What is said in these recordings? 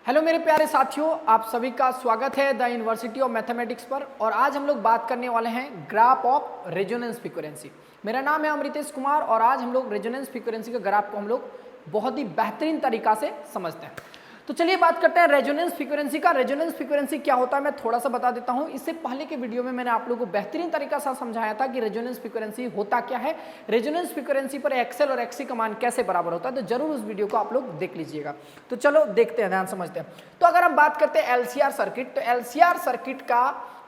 Hello मेरे प्यारे साथियों, आप सभी का स्वागत है द यूनिवर्सिटी ऑफ मैथमेटिक्स पर। और आज हम लोग बात करने वाले हैं ग्राफ ऑफ रेजोनेंस फ्रीक्वेंसी। मेरा नाम है अमृतेश कुमार और आज हम लोग रेजोनेंस फ्रीक्वेंसी का ग्राफ को हम लोग बहुत ही बेहतरीन तरीका से समझते हैं। तो चलिए बात करते हैं रेजोनेंस फ्रीक्वेंसी का। रेजोनेंस फ्रीक्वेंसी क्या होता है मैं थोड़ा सा बता देता हूं। इससे पहले के वीडियो में मैंने आप लोगों को बेहतरीन तरीका से समझाया था कि रेजोनेंस फ्रीक्वेंसी होता क्या है, रेजोनेंस फ्रीक्वेंसी पर एक्सएल और एक्ससी का मान कैसे बराबर होता है। तो जरूर उस वीडियो को आप लोग देख लीजिएगा। तो चलो देखते हैं, ध्यान समझते हैं। तो अगर हम बात करते हैं एलसीआर सर्किट, तो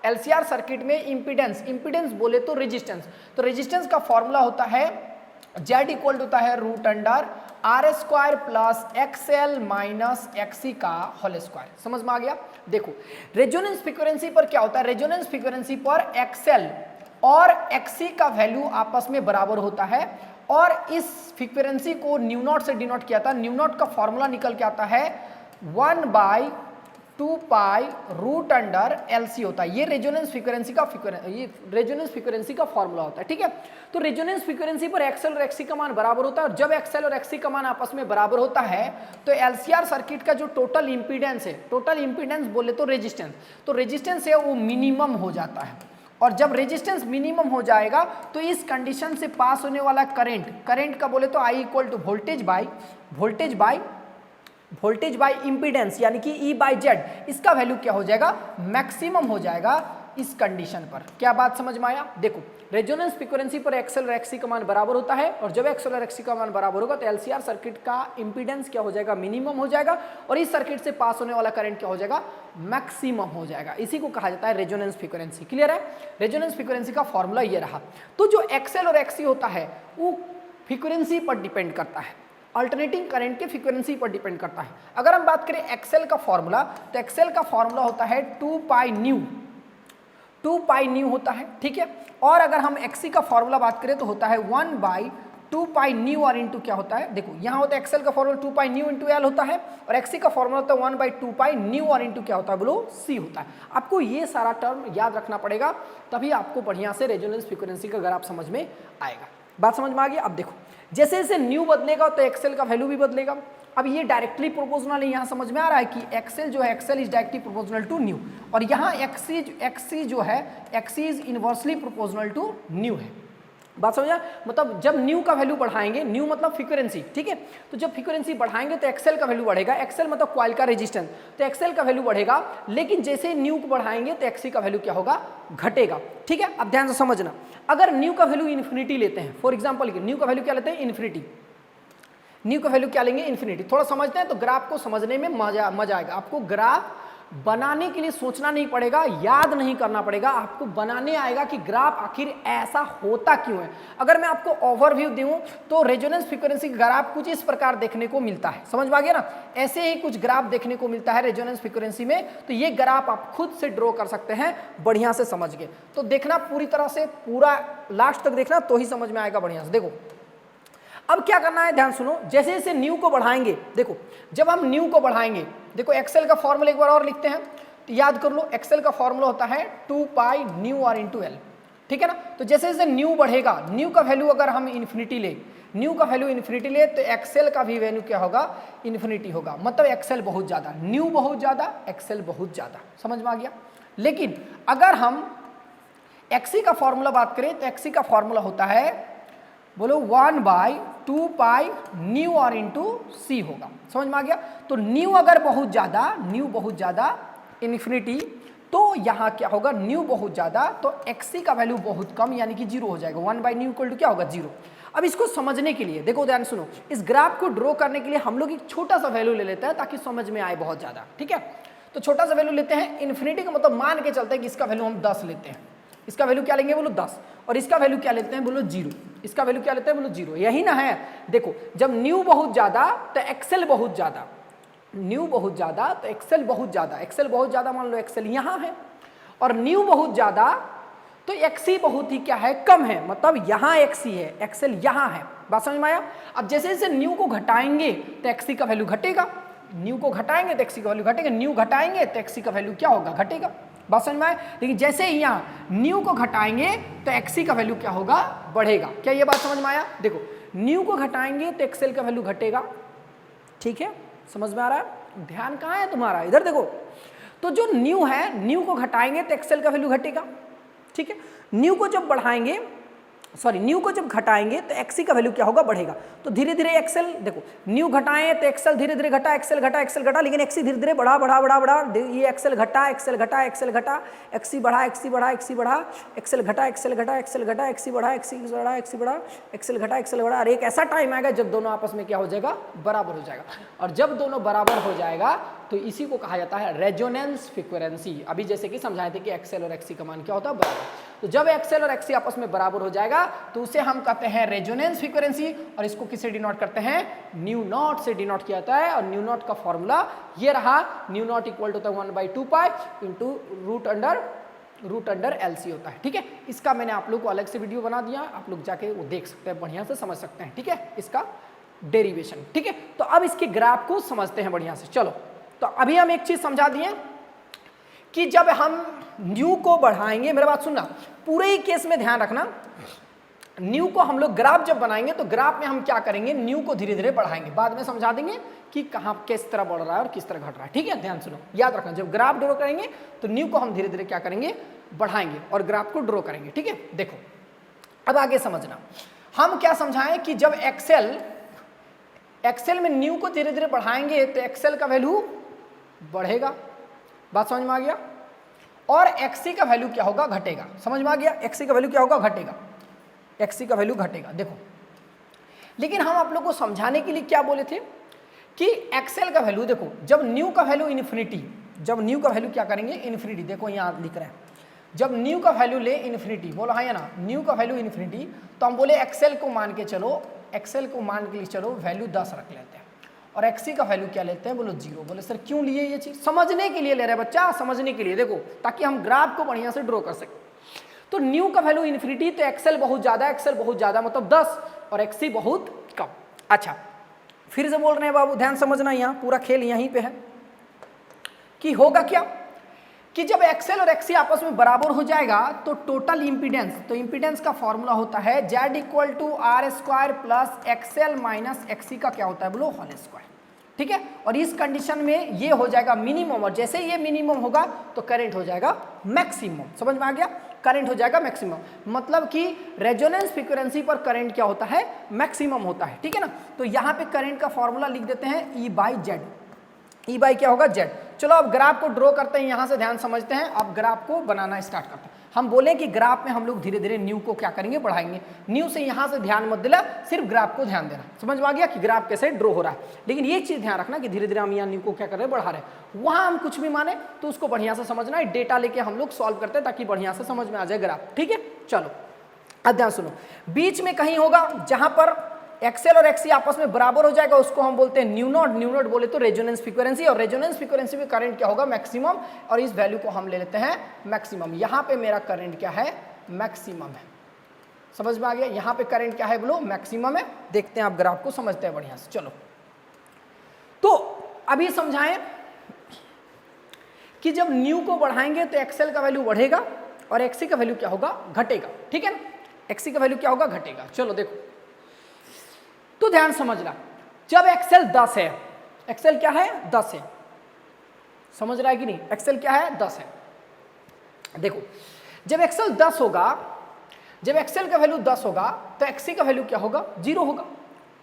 एलसीआर सर्किट में इंपीडेंस बोले तो रेजिस्टेंस, तो रेजिस्टेंस का फॉर्मूला होता है Z इक्वल होता है root under R square plus XL minus XC का होल स्क्वायर। समझ में आ गया। देखो रेजोनेंस फ्रीक्वेंसी पर क्या होता है, रेजोनेंस फ्रीक्वेंसी पर एक्सएल और एक्सी का वैल्यू आपस में बराबर होता है। और इस फ्रीक्वेंसी को न्यू नॉट से डिनोट किया था। न्यू नॉट का फॉर्मूला निकल के आता है 1/2 पाई रूट अंडर एलसी होता है। ये रेजोनेंस फ्रीक्वेंसी का फॉर्मूला होता है। ठीक है, तो रेजोनेंस फ्रीक्वेंसी पर एक्सएल और एक्सी का मान बराबर होता है। और जब एक्सएल और एक्सी का मान आपस में बराबर होता है तो एलसीआर सर्किट का जो टोटल इंपीडेंस है, टोटल इंपीडेंस बोले तो रेजिस्टेंस, तो रेजिस्टेंस है वो मिनिमम हो जाता है। और जब रेजिस्टेंस मिनिमम हो जाएगा तो इस कंडीशन से पास होने वाला करंट का बोले तो I equal to voltage by impedance यानी कि E बाई जेड, इसका वैल्यू क्या हो जाएगा, मैक्सिमम हो जाएगा इस कंडीशन पर। क्या बात समझ में आया। देखो रेजोनेंस फ्रीक्वेंसी पर एक्सएल और एक्सी का मान बराबर होता है और जब एक्सएल और एक्सी का मान बराबर होगा तो एलसीआर सर्किट का इंपीडेंस क्या हो जाएगा, मिनिमम हो जाएगा। और इस सर्किट से पास होने वाला करंट क्या हो जाएगा, मैक्सिमम हो जाएगा। इसी को कहा जाता है रेजोनेंस फ्रीक्वेंसी। क्लियर है। रेजोनेंस फ्रीक्वेंसी का फॉर्मूला ये रहा। तो जो एक्सएल और एक्सी होता है वो फ्रीक्वेंसी पर डिपेंड करता है, अल्टरनेटिंग करंट के फ्रीक्वेंसी पर डिपेंड करता है। अगर हम बात करें एक्सएल का फॉर्मूला, तो एक्सएल का फॉर्मूला होता है 2 पाई न्यू होता है। ठीक है, और अगर हम एक्सी का फॉर्मूला बात करें तो होता है 1/2 पाई न्यू और इंटू क्या होता है, देखो यहाँ होता है एक्सएल का formula 2 pi new into L होता है और एक्सी का फॉर्मूला होता है 1/2 पाई न्यू और इंटू क्या होता है, बोलो सी होता है। आपको ये सारा टर्म याद रखना पड़ेगा, तभी आपको बढ़िया से रेजोनेंस फ्रीक्वेंसी का ग्राफ समझ में आएगा। बात समझ में आ गई। अब देखो जैसे जैसे न्यू बदलेगा तो एक्सएल का वैल्यू भी बदलेगा। अब ये डायरेक्टली प्रोपोर्शनल है, यहाँ समझ में आ रहा है कि एक्सएल जो है, XL is directly proportional to nu, और यहाँ एक्सी जो है, XC is inversely proportional to nu है। बात समझा। मतलब जब न्यू का वैल्यू बढ़ाएंगे, न्यू मतलब फ्रीक्वेंसी, ठीक है, तो जब फ्रीक्वेंसी बढ़ाएंगे तो एक्सएल का वैल्यू बढ़ेगा। एक्सएल मतलब कॉइल का रेजिस्टेंस, तो एक्सएल का वैल्यू बढ़ेगा। लेकिन जैसे न्यू को बढ़ाएंगे तो एक्सी का वैल्यू क्या होगा, घटेगा। ठीक है, अब ध्यान से समझना। अगर न्यू का वैल्यू इन्फिनिटी लेते हैं, फॉर एग्जाम्पल न्यू का वैल्यू क्या लेते हैं, इन्फिनिटी, न्यू का वैल्यू क्या लेंगे, इन्फिनिटी। थोड़ा समझते हैं तो ग्राफ को समझने में मजा आएगा। आपको ग्राफ बनाने के लिए सोचना नहीं पड़ेगा, याद नहीं करना पड़ेगा, आपको बनाने आएगा कि ग्राफ आखिर ऐसा होता क्यों है। अगर मैं आपको ओवरव्यू दूं तो रेजोनेंस फ्रीक्वेंसी ग्राफ कुछ इस प्रकार देखने को मिलता है। समझ में आ गया ना। ऐसे ही कुछ ग्राफ देखने को मिलता है रेजोनेंस फ्रीक्वेंसी में। तो ये ग्राफ आप खुद से ड्रॉ कर सकते हैं बढ़िया से समझ के। तो देखना पूरी तरह से, पूरा लास्ट तक देखना तो ही समझ में आएगा बढ़िया से। देखो अब क्या करना है, ध्यान सुनो। जैसे जैसे न्यू को बढ़ाएंगे, देखो जब हम न्यू को बढ़ाएंगे, देखो एक्सएल का फॉर्मूला एक बार और लिखते हैं तो याद कर लो। एक्सएल का फॉर्मूला होता है 2 pi nu R into L. ठीक है ना। तो जैसे जैसे न्यू बढ़ेगा, न्यू का वैल्यू अगर हम इन्फिनिटी ले, न्यू का वैल्यू इन्फिनिटी ले तो एक्सएल का भी वैल्यू क्या होगा, इन्फिनिटी होगा। मतलब एक्सएल बहुत ज्यादा, न्यू बहुत ज्यादा, एक्सएल बहुत ज्यादा। समझ में आ गया। लेकिन अगर हम एक्सी का फॉर्मूला बात करें तो एक्सी का फॉर्मूला होता है, बोलो 1/2 पाई न्यू और इंटू सी होगा। समझ में आ गया। तो न्यू अगर बहुत ज्यादा इन्फिनिटी, तो यहाँ क्या होगा, न्यू बहुत ज्यादा तो एक्सी का वैल्यू बहुत कम यानी कि जीरो हो जाएगा। 1/न्यू इक्वल टू क्या होगा, जीरो। अब इसको समझने के लिए देखो, ध्यान सुनो, इस ग्राफ को ड्रॉ करने के लिए हम लोग एक छोटा सा वैल्यू ले लेते हैं ताकि समझ में आए बहुत ज्यादा। ठीक है, तो छोटा सा वैल्यू लेते हैं। इन्फिनिटी का मतलब मान के चलते हैं कि इसका वैल्यू हम 10 लेते हैं। इसका वैल्यू क्या लेंगे, बोलो 10। और इसका वैल्यू क्या लेते हैं, बोलो 0। इसका वैल्यू क्या लेते हैं, बोलो 0। यही ना है। देखो जब न्यू बहुत ज्यादा तो एक्सएल बहुत ज्यादा, न्यू बहुत ज्यादा तो एक्सएल बहुत ज्यादा, एक्सएल बहुत ज्यादा मान लो एक्सएल यहाँ है, और न्यू बहुत ज्यादा तो एक्सी बहुत ही क्या है, कम है। मतलब यहाँ एक्सी है, एक्सएल यहाँ है। बात समझ में आया। अब जैसे जैसे न्यू को घटाएंगे तो एक्सी का वैल्यू घटेगा, न्यू को घटाएंगे तो एक्सी का वैल्यू घटेगा, न्यू घटाएंगे तो एक्सी का वैल्यू क्या होगा, घटेगा। बात समझ में आए। लेकिन जैसे ही यहाँ न्यू को घटाएंगे तो एक्सी का वैल्यू क्या होगा, बढ़ेगा। क्या ये बात समझ में आया। देखो न्यू को घटाएंगे तो एक्सएल का वैल्यू घटेगा, ठीक है, समझ में आ रहा है? ध्यान कहाँ है तुम्हारा? इधर देखो। तो जो न्यू है, न्यू को घटाएंगे तो एक्सेल का वैल्यू घटेगा, ठीक है। न्यू को जब बढ़ाएंगे, सॉरी न्यू को जब घटाएंगे तो एक्सी का वैल्यू क्या होगा? बढ़ेगा। तो धीरे धीरे एक्सेल, देखो न्यू घटाएं तो एक्सेल धीरे धीरे घटा, एक्सेल घटा, एक्सेल घटा, लेकिन एक्सी धीरे धीरे बढ़ा बढ़ा बढ़ा बढ़ा, ये एक्सेल घटा, एक्सेल घटा, एक्सेल घटा, एक्सी बढ़ा, एक्सी बढ़ा, एक्सी बढ़ा, एक्सेल घटा, एक्सेल घटा, एक्सेल घटा, एक्सी बढ़ा, एक्सी बढ़ा, एक्सी बढ़ा, एक्सेल घटा, एक्सेल बढ़ा। और एक ऐसा टाइम आएगा जब दोनों आपस में क्या हो जाएगा? बराबर हो जाएगा। और जब दोनों बराबर हो जाएगा तो इसी को कहा जाता है रेजोनेंस फ्रीक्वेंसी। अभी जैसे कि समझाए थे कि एक्सेल और एक्सी का मान क्या होता है? बराबर। तो जब एक्सेल और एक्सी आपस में बराबर हो जाएगा तो उसे हम कहते हैं रेजोनेंस फ्रीक्वेंसी, और इसको किससे डिनोट करते हैं? न्यू नॉट से डिनोट किया जाता है। और न्यू नॉट का फॉर्मूला ये रहा, nu not equal to 1/2 pi into root under LC होता है, ठीक है। इसका मैंने आप लोग को अलग से वीडियो बना दिया, आप लोग जाके वो देख सकते हैं, बढ़िया से समझ सकते हैं, ठीक है, इसका डेरिवेशन, ठीक है। तो अब इसके ग्राफ को समझते हैं बढ़िया से। चलो, तो अभी हम एक चीज समझा दिए कि जब हम न्यू को बढ़ाएंगे, मेरे बात सुनना, पूरे ही केस में ध्यान रखना, न्यू को हम लोग ग्राफ जब बनाएंगे तो ग्राफ में हम क्या करेंगे? न्यू को धीरे धीरे बढ़ाएंगे, बाद में समझा देंगे कि कहाँ किस तरह बढ़ रहा है और किस तरह घट रहा है, ठीक है। ध्यान सुनो, याद रखना, जब ग्राफ ड्रॉ करेंगे तो न्यू को हम धीरे धीरे क्या करेंगे? बढ़ाएंगे और ग्राफ को ड्रॉ करेंगे, ठीक है। देखो अब आगे समझना, हम क्या समझाएं कि जब एक्सेल में न्यू को धीरे धीरे बढ़ाएंगे तो एक्सेल का वैल्यू बढ़ेगा, बात समझ में आ गया। और एक्सी का वैल्यू क्या होगा? घटेगा। समझ में आ गया? एक्सी का वैल्यू क्या होगा? घटेगा। एक्सी का वैल्यू घटेगा। देखो, लेकिन हम आप लोग को समझाने के लिए क्या बोले थे कि एक्सेल का वैल्यू, देखो जब न्यू का वैल्यू इन्फिनिटी, जब न्यू का वैल्यू क्या करेंगे? इन्फिनिटी। देखो यहाँ लिख रहे हैं, जब न्यू का वैल्यू ले इन्फिनिटी, बोलो हाँ या ना, न्यू का वैल्यू इन्फिनिटी, तो हम बोले एक्सेल को मान के चलो, एक्सेल को मान के लिए चलो वैल्यू 10 रख लेते हैं, और एक्सी का वैल्यू क्या लेते हैं? बोलो 0। बोले सर क्यों लिए? ये चीज समझने के लिए ले रहे हैं बच्चा, समझने के लिए, देखो ताकि हम ग्राफ को बढ़िया से ड्रॉ कर सकें। तो न्यू का वैल्यू इन्फिनिटी, तो एक्सेल बहुत ज्यादा, एक्सेल बहुत ज्यादा मतलब 10, और एक्सी बहुत कम। अच्छा, फिर से बोल रहे हैं बाबू, ध्यान समझना, यहाँ पूरा खेल यहीं पे है कि होगा क्या कि जब एक्सेल और एक्सी आपस में बराबर हो जाएगा तो टोटल इंपीडेंस, तो इंपीडेंस का फॉर्मूला होता है Z equal to R² plus XL minus XC का क्या होता है? बोलो होल स्क्वायर, ठीक है। और इस कंडीशन में ये हो जाएगा मिनिमम, और जैसे ये मिनिमम होगा तो करंट हो जाएगा मैक्सिमम। समझ में आ गया? करंट हो जाएगा मैक्सिमम, मतलब कि रेजोनेंस फ्रीक्वेंसी पर करंट क्या होता है? मैक्सिमम होता है, ठीक है ना। तो यहाँ पे करंट का फॉर्मूला लिख देते हैं E/Z। E बाई क्या होगा? Z। चलो अब ग्राफ को ड्रॉ करते हैं, यहाँ से ध्यान समझते हैं। अब ग्राफ को बनाना स्टार्ट करते हैं। हम बोले कि ग्राफ में हम लोग धीरे धीरे न्यू को क्या करेंगे? बढ़ाएंगे। न्यू से यहाँ से ध्यान मत दिला, सिर्फ ग्राफ को ध्यान देना। समझ में आ गया कि ग्राफ कैसे ड्रॉ हो रहा है। लेकिन ये चीज ध्यान रखना कि धीरे धीरे हम यहाँ न्यू को क्या कर रहे हैं? बढ़ा रहे हैं। वहाँ हम कुछ भी माने तो उसको बढ़िया से समझना है, डेटा लेके हम लोग सॉल्व करते हैं ताकि बढ़िया से समझ में आ जाए ग्राफ, ठीक है। चलो अब ध्यान सुनो, बीच में कहीं होगा जहां पर एक्सेल और एक्सी आपस में बराबर हो जाएगा, उसको हम बोलते हैं न्यू नॉट। न्यू नॉट बोले तो रेजोनेंस फ्रीक्वेंसी, और रेजोनेंस फ्रीक्वेंसी में करंट क्या होगा? मैक्सिमम, और इस वैल्यू को हम ले लेते हैं मैक्सिमम। यहाँ पे मेरा करंट क्या है? मैक्सिमम है। समझ में आ गया? यहाँ पे करंट क्या है? बोलो मैक्सिमम है। देखते हैं आप ग्राफ को, समझते हैं बढ़िया से। चलो, तो अभी समझाएं कि जब न्यू को बढ़ाएंगे तो एक्सेल का वैल्यू बढ़ेगा और एक्सी का वैल्यू क्या होगा? घटेगा, ठीक है ना। एक्सी का वैल्यू क्या होगा? घटेगा। चलो देखो, तो ध्यान समझना, जब एक्सेल 10 है, एक्सेल क्या है? 10 है। समझ रहा है कि नहीं? एक्सेल क्या है? 10 है। देखो, जब एक्सेल 10 होगा, जब एक्सेल का वैल्यू 10 होगा तो एक्सी का वैल्यू क्या होगा? 0 होगा,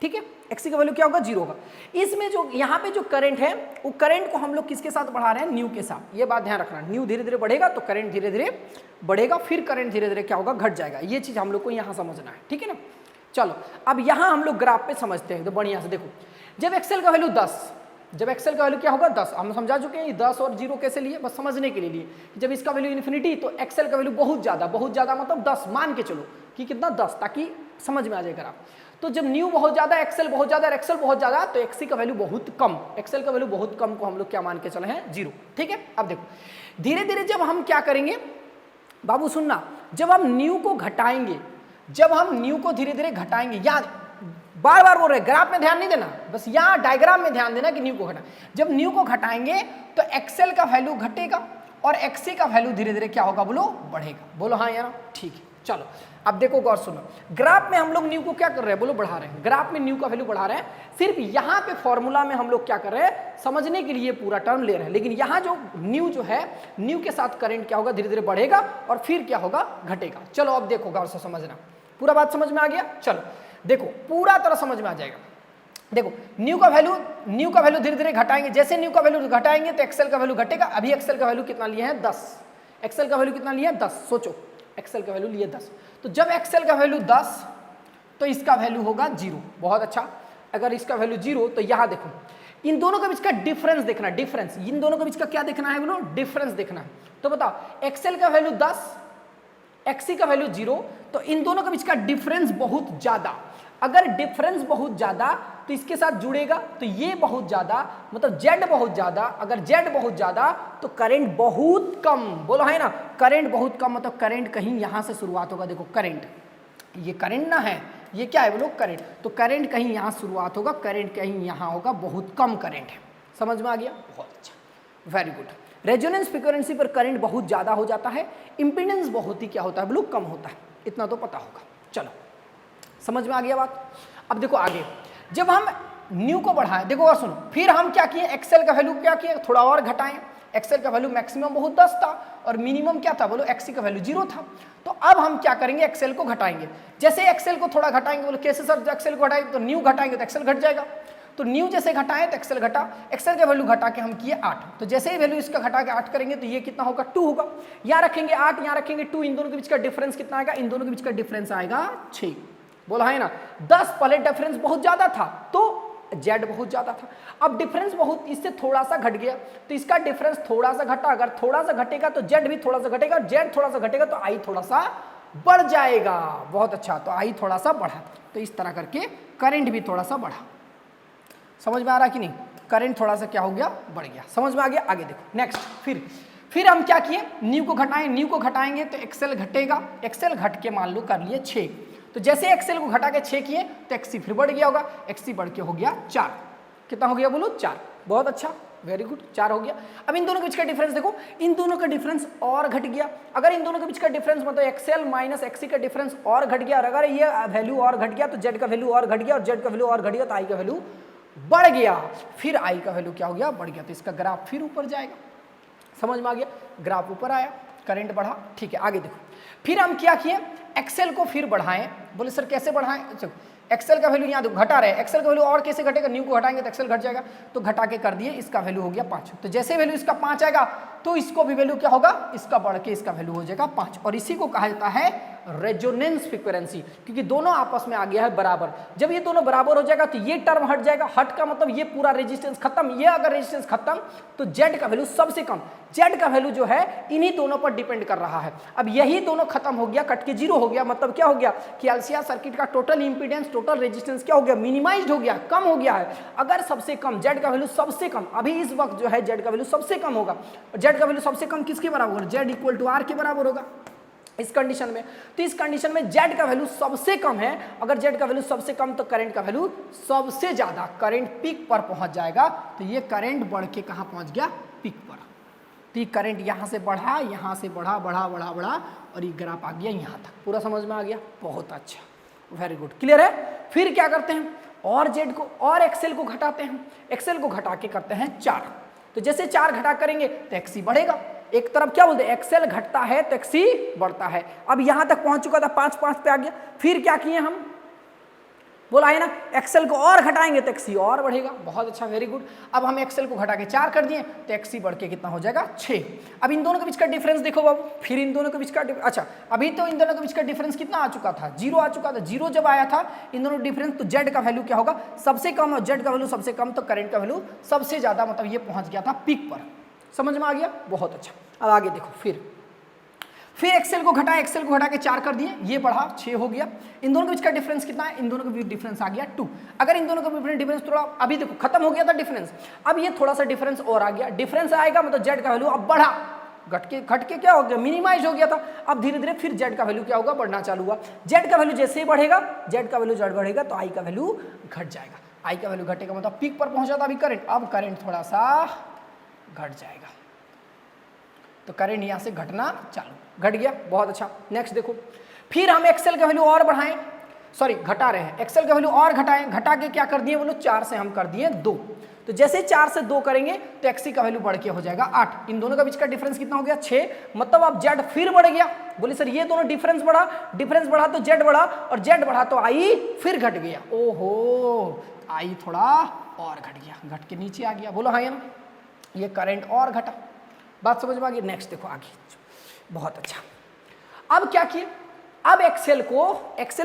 ठीक है। एक्सी का वैल्यू क्या होगा? 0 होगा। इसमें जो यहाँ पे जो करंट है, वो करंट को हम लोग किसके साथ बढ़ा रहे हैं? न्यू के साथ। ये बात ध्यान रखना, न्यू धीरे धीरे बढ़ेगा तो करंट धीरे धीरे बढ़ेगा, फिर करंट धीरे धीरे क्या होगा? घट जाएगा। ये चीज हम लोग को यहाँ समझना है, ठीक है ना। चलो अब यहाँ हम लोग ग्राफ पे समझते हैं, तो बढ़िया से देखो, जब एक्सेल का वैल्यू 10, जब एक्सेल का वैल्यू क्या होगा? 10, हम समझा चुके हैं। 10 और 0 कैसे लिए? बस समझने के लिए। जब इसका वैल्यू इन्फिनिटी तो एक्सेल का वैल्यू बहुत ज़्यादा मतलब 10 मान के चलो कि कितना? 10, ताकि समझ में आ जाए ग्राफ। तो जब न्यू बहुत ज़्यादा, एक्सेल बहुत ज़्यादा, एक्सेल बहुत ज़्यादा, तो एक्सी का वैल्यू बहुत कम, एक्सेल का वैल्यू बहुत कम को हम लोग क्या मान के चले हैं? 0, ठीक है। अब देखो धीरे धीरे जब हम क्या करेंगे बाबू, सुनना, जब हम न्यू को घटाएंगे, जब हम न्यू को धीरे धीरे घटाएंगे, याद बार बार बोल रहे, ग्राफ में ध्यान नहीं देना, बस यहाँ डायग्राम में ध्यान देना कि न्यू को घटा, जब न्यू को घटाएंगे तो एक्सेल का वैल्यू घटेगा और एक्सी का वैल्यू धीरे धीरे क्या होगा? बोलो बढ़ेगा। बोलो हाँ यार, ठीक है। चलो अब देखो गौर सुनो, ग्राफ में हम लोग न्यू को क्या कर रहे हैं, बोलो बढ़ा रहे हैं, ग्राफ में न्यू का वैल्यू बढ़ा रहे हैं, सिर्फ यहाँ पे फॉर्मूला में हम लोग क्या कर रहे हैं, समझने के लिए पूरा टर्म ले रहे हैं, लेकिन यहाँ जो न्यू जो है, न्यू के साथ करंट क्या होगा, धीरे धीरे बढ़ेगा और फिर क्या होगा, घटेगा। चलो अब देखो गौर से समझना, पूरा बात समझ में आ गया। चलो देखो पूरा तरह समझ में आ जाएगा। देखो न्यू का वैल्यू धीरे धीरे घटाएंगे, जैसे न्यू का वैल्यू घटाएंगे तो एक्सेल का वैल्यू घटेगा। अभी एक्सेल का वैल्यू कितना लिए हैं, 10, एक्सेल का वैल्यू कितना लिए हैं, 10, सोचो एक्सेल का वैल्यू लिए 10, तो जब एक्सेल का वैल्यू 10 तो इसका वैल्यू होगा 0। बहुत अच्छा, अगर इसका वैल्यू 0 तो यहाँ देखो इन दोनों के बीच का डिफरेंस देखना, डिफरेंस इन दोनों के बीच का क्या देखना है, बोलो डिफरेंस देखना है। तो बताओ एक्सेल का वैल्यू 10, एक्सी का वैल्यू 0, तो इन दोनों के बीच का डिफरेंस बहुत ज्यादा, अगर डिफरेंस बहुत ज्यादा तो इसके साथ जुड़ेगा, तो ये बहुत ज्यादा मतलब जेड बहुत ज्यादा, अगर जेड बहुत ज्यादा तो करंट बहुत कम, बोलो है ना, करंट बहुत कम मतलब करंट कहीं यहां से शुरुआत होगा। देखो करंट, ये करंट ना है, ये क्या है बोलो करंट, तो करंट कहीं यहां शुरुआत होगा, करंट कहीं यहां होगा, बहुत कम करंट है। समझ में आ गया, बहुत अच्छा, वेरी गुड। रेजोनेंस फ्रीक्वेंसी पर करंट बहुत ज्यादा हो जाता है, इंपीडेंस बहुत ही क्या होता है बोलो कम होता है, इतना तो पता होगा। चलो समझ में आ गया बात। अब देखो आगे, जब हम न्यू को बढ़ाएं, देखो और सुनो, फिर हम क्या किए, एक्सेल का वैल्यू क्या किए, थोड़ा और घटाएं। एक्सेल का वैल्यू मैक्सिमम बहुत 10 था और मिनिमम क्या था बोलो, एक्सी का वैल्यू 0 था। तो अब हम क्या करेंगे, एक्सेल को घटाएंगे। जैसे एक्सेल को थोड़ा घटाएंगे, बोलो कैसे सर, एक्सेल को घटाएंगे तो न्यू घटाएंगे तो एक्सेल घट जाएगा, तो न्यू जैसे घटाएं तो एक्सेल घटा, एक्सेल का वैल्यू घटा के हम किए 8, तो जैसे ही वैल्यू इसका घटा के 8 करेंगे तो ये कितना होगा, 2 होगा। यहाँ रखेंगे 8, यहाँ रखेंगे 2, इन दोनों के बीच का डिफरेंस कितना आएगा, इन दोनों के बीच का डिफरेंस आएगा 6। बोला है ना, 10 पहले डिफरेंस बहुत ज्यादा था तो जेड बहुत ज्यादा था, अब डिफरेंस बहुत इससे थोड़ा सा घट गया तो इसका डिफरेंस थोड़ा सा घटा, अगर थोड़ा सा घटेगा तो जेड भी थोड़ा सा घटेगा, जेड थोड़ा सा घटेगा तो आई थोड़ा सा बढ़ जाएगा। बहुत अच्छा, तो आई थोड़ा सा बढ़ा, तो इस तरह करके करंट भी थोड़ा सा बढ़ा। समझ में आ रहा कि नहीं, करंट थोड़ा सा क्या हो गया, बढ़ गया। समझ में आ गया, आगे देखो नेक्स्ट, फिर हम क्या किए, न्यू को घटाएं, न्यू को घटाएंगे तो एक्सेल घटेगा, एक्सेल घट के मान लो कर लिए 6, तो जैसे एक्सेल को घटा के 6 किए तो एक्सी फिर बढ़ गया होगा, एक्सी बढ़ के हो गया 4, कितना हो गया बोलो 4। बहुत अच्छा, वेरी गुड, 4 हो गया। अब इन दोनों के बीच का डिफरेंस देखो, इन दोनों का डिफरेंस और घट गया, अगर इन दोनों के बीच का डिफरेंस मतलब एक्सेल माइनस एक्सी का डिफरेंस और घट गया, और अगर ये वैल्यू और घट गया तो जेड का वैल्यू और घट गया, और जेड का वैल्यू और घट गया तो आई का वैल्यू बढ़ गया, फिर आई का वैल्यू क्या हो गया, बढ़ गया, तो इसका ग्राफ फिर ऊपर जाएगा। समझ में आ गया, ग्राफ ऊपर आया, करंट बढ़ा, ठीक है। आगे देखो, फिर हम क्या किए, एक्सेल को फिर बढ़ाएं। बोले सर कैसे बढ़ाएं, एक्सेल का वैल्यू यहाँ देखो घटा रहे हैं, एक्सेल का वैल्यू और कैसे घटेगा, न्यू को घटाएंगे तो एक्सेल घट जाएगा, तो घटा के कर दिए, इसका वैल्यू हो गया 5, तो जैसे वैल्यू इसका 5 आएगा तो इसको भी वैल्यू क्या होगा, इसका बढ़ के इसका वैल्यू हो जाएगा 5, और इसी को कहा जाता है रेजोनेंस फ्रीक्वेंसी, क्योंकि दोनों आपस में आ गया है बराबर। जब ये दोनों बराबर हो जाएगा तो ये टर्म हट जाएगा, हट का मतलब ये पूरा रेजिस्टेंस खत्म, ये अगर रेजिस्टेंस खत्म तो जेड का वैल्यू सबसे कम, जेड का वैल्यू जो है इन्हीं दोनों पर डिपेंड कर रहा है। अब यही दोनों खत्म हो गया, कट के 0 हो गया, मतलब क्या हो गया कि एलसीआर सर्किट का टोटल इंपीडेंस, टोटल रेजिस्टेंस क्या हो गया, मिनिमाइज्ड हो गया, कम हो गया है। अगर सबसे कम जेड का वैल्यू सबसे कम, अभी इस वक्त जो है जेड का वैल्यू सबसे कम होगा, जेड का वैल्यू सबसे कम किसके बराबर होगा, जेड इक्वल टू आर के बराबर होगा इस कंडीशन में। तो इस कंडीशन में जेड का वैल्यू सबसे कम है, अगर जेड का वैल्यू सबसे कम तो करंट का वैल्यू सबसे ज्यादा, करंट पीक पर पहुंच जाएगा, तो ये करंट बढ़ के कहां पहुंच गया, पीक पर। तो ये करंट यहां से बढ़ा, यहां से बढ़ा बढ़ा बढ़ा बढ़ा और ये ग्राफ आ गया यहां तक। पूरा समझ में आ गया, बहुत अच्छा, वेरी गुड, क्लियर है। फिर क्या करते हैं, और जेड को और एक्सेल को घटाते हैं, एक्सेल को घटा के करते हैं 4, तो जैसे 4 घटा करेंगे तो एक्सी बढ़ेगा। एक तरफ क्या बोलते हैं, एक्सेल घटता है तो एक्सी बढ़ता है। अब यहां तक पहुंच चुका था, 5 पे आ गया, फिर क्या किए हम, बोला है ना एक्सेल को और घटाएंगे तो एक्सी और बढ़ेगा। बहुत अच्छा, वेरी गुड। अब हम एक्सेल को घटा के 4 कर दिए तो एक्सी बढ़ के कितना हो जाएगा, 6। अब इन दोनों के बीच का डिफरेंस देखो बाबू, फिर इन दोनों के बीच का अच्छा, अभी तो इन दोनों के बीच का डिफरेंस कितना आ चुका था, 0 आ चुका था। 0 जब आया था इन दोनों डिफरेंस, तो जेड का वैल्यू क्या होगा, सबसे कम, और जेड का वैल्यू सबसे कम, तो करंट का वैल्यू सबसे ज्यादा, मतलब ये पहुंच गया था पीक पर। समझ में आ गया, बहुत अच्छा। अब आगे देखो, फिर एक्सेल को घटाए, एक्सेल को घटा के 4 कर दिए, ये बढ़ा 6 हो गया। इन दोनों के बीच का डिफरेंस कितना है, इन दोनों के बीच डिफरेंस आ गया 2। अगर इन दोनों का डिफरेंस थोड़ा, अभी देखो खत्म हो गया था डिफरेंस, अब ये थोड़ा सा डिफरेंस और आ गया, डिफरेंस आएगा मतलब जेड का वैल्यू अब बढ़ा, घट के क्या हो गया, मिनिमाइज हो गया था। अब धीरे धीरे फिर जेड का वैल्यू क्या होगा, बढ़ना चालू हुआ। जेड का वैल्यू जैसे ही बढ़ेगा, जेड का वैल्यू जेड बढ़ेगा तो आई का वैल्यू घट जाएगा, आई का वैल्यू घटेगा मतलब पीक पर पहुंचा था अभी करंट, अब करंट थोड़ा सा घट जाएगा, तो करंट यहां से घटना चालू, घट गया। बहुत अच्छा, नेक्स्ट देखो, फिर हम एक्सेल का वैल्यू और बढ़ाएं, सॉरी घटा रहे हैं, एक्सेल का वैल्यू और घटाएं, घटा के क्या कर दिए बोलो 4 से हम कर दिए 2। तो जैसे 4 से 2 करेंगे तो एक्सी का वैल्यू बढ़ के हो जाएगा 8। इन दोनों का बीच का डिफरेंस कितना हो गया 6, मतलब अब जेड फिर बढ़ गया। बोले सर ये दोनों डिफरेंस बढ़ा तो जेड बढ़ा, और जेड बढ़ा तो आई फिर घट गया। ओहो, आई थोड़ा और घट गया, घट के नीचे आ गया। बोलो हाँ या ना, ये करंट और घटा। बात समझ में आ गई। नेक्स्ट देखो आगे, बहुत अच्छा। अब क्या किए, अब एक्सेल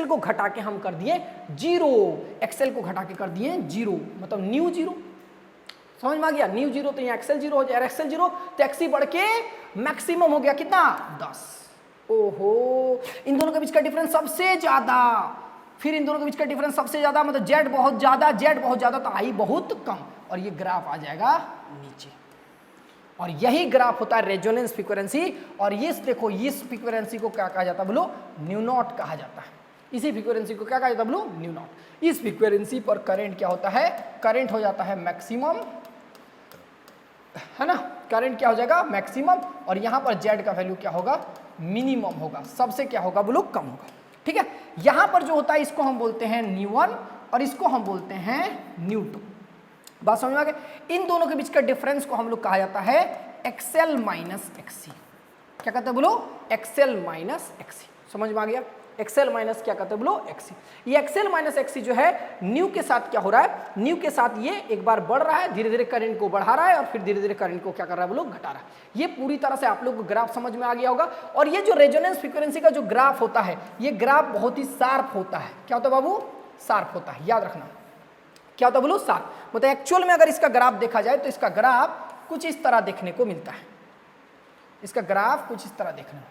को घटा के हम कर दिए 0, एक्सेल को घटा के कर दिए 0, मतलब न्यू 0। समझ में आ गया, न्यू 0 तो यहाँ एक्सेल 0 हो जाए, एक्सेल 0 तो एक्सी बढ़ के मैक्सिमम हो गया कितना 10। ओहो, इन दोनों के बीच का डिफरेंस सबसे ज्यादा, फिर इन दोनों के बीच का डिफरेंस सबसे ज्यादा, मतलब जेड बहुत ज्यादा तो आई बहुत कम, और ये ग्राफ आ जाएगा नीचे। और यही ग्राफ होता है रेजोनेंस फ्रीक्वेंसी। और ये देखो, इस फ्रीक्वेंसी को क्या कहा जाता है बोलो, न्यू नॉट कहा जाता है। इसी फ्रीक्वेंसी को क्या कहा जाता है बोलो, न्यू नॉट। इस फ्रीक्वेंसी पर करंट क्या होता है, करंट हो जाता है मैक्सिमम, है ना, करंट क्या हो जाएगा मैक्सिमम, और यहां पर जेड का वैल्यू क्या होगा, मिनिमम होगा, सबसे क्या होगा बोलो, कम होगा। ठीक है, यहां पर जो होता है इसको हम बोलते हैं न्यू 1 और इसको हम बोलते हैं न्यू 2। बात समझ में आ गई। इन दोनों के बीच का डिफरेंस को हम लोग कहा जाता है एक्सएल माइनस एक्सी। क्या कहते हैं बोलो, एक्सएल माइनस एक्सी। समझ में आ गया, एक्सएल माइनस क्या कहते हैं बोलो, एक्सी। ये एक्सएल माइनस एक्सी जो है न्यू के साथ क्या हो रहा है, न्यू के साथ ये एक बार बढ़ रहा है, धीरे धीरे करंट को बढ़ा रहा है, और फिर धीरे धीरे करंट को क्या कर रहा है बोलो, घटा रहा है। ये पूरी तरह से आप लोग को ग्राफ समझ में आ गया होगा। और ये जो रेजोनेंस फ्रीक्वेंसी का जो ग्राफ होता है, ये ग्राफ बहुत ही शार्प होता है। क्या होता है बाबू, शार्प होता है, याद रखना। क्या होता है बोलो, शार्प। मतलब एक्चुअल में अगर इसका ग्राफ देखा जाए तो इसका ग्राफ कुछ इस तरह देखने को मिलता है, इसका ग्राफ कुछ इस तरह देखने को,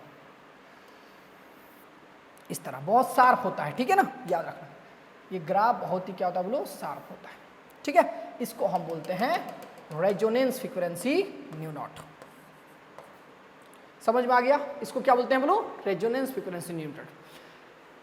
इस तरह बहुत शार्प होता है। ठीक है ना, याद रखना, ये ग्राफ बहुत ही क्या होता है बोलो, शार्प होता है। ठीक है, इसको हम बोलते हैं रेजोनेंस फ्रीक्वेंसी न्यू नॉट। समझ में आ गया, इसको क्या बोलते हैं बोलो, रेजोनेंस फ्रीक्वेंसी न्यू नॉट।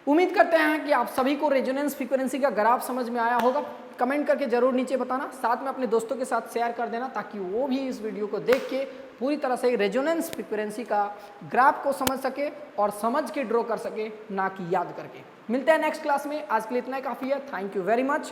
उम्मीद करते हैं कि आप सभी को रेजोनेंस फ्रीक्वेंसी का ग्राफ समझ में आया होगा। कमेंट करके जरूर नीचे बताना, साथ में अपने दोस्तों के साथ शेयर कर देना, ताकि वो भी इस वीडियो को देख के पूरी तरह से रेजोनेंस फ्रीक्वेंसी का ग्राफ को समझ सके और समझ के ड्रॉ कर सके, ना कि याद करके। मिलते हैं नेक्स्ट क्लास में, आज के लिए इतना ही काफ़ी है। Thank you very much.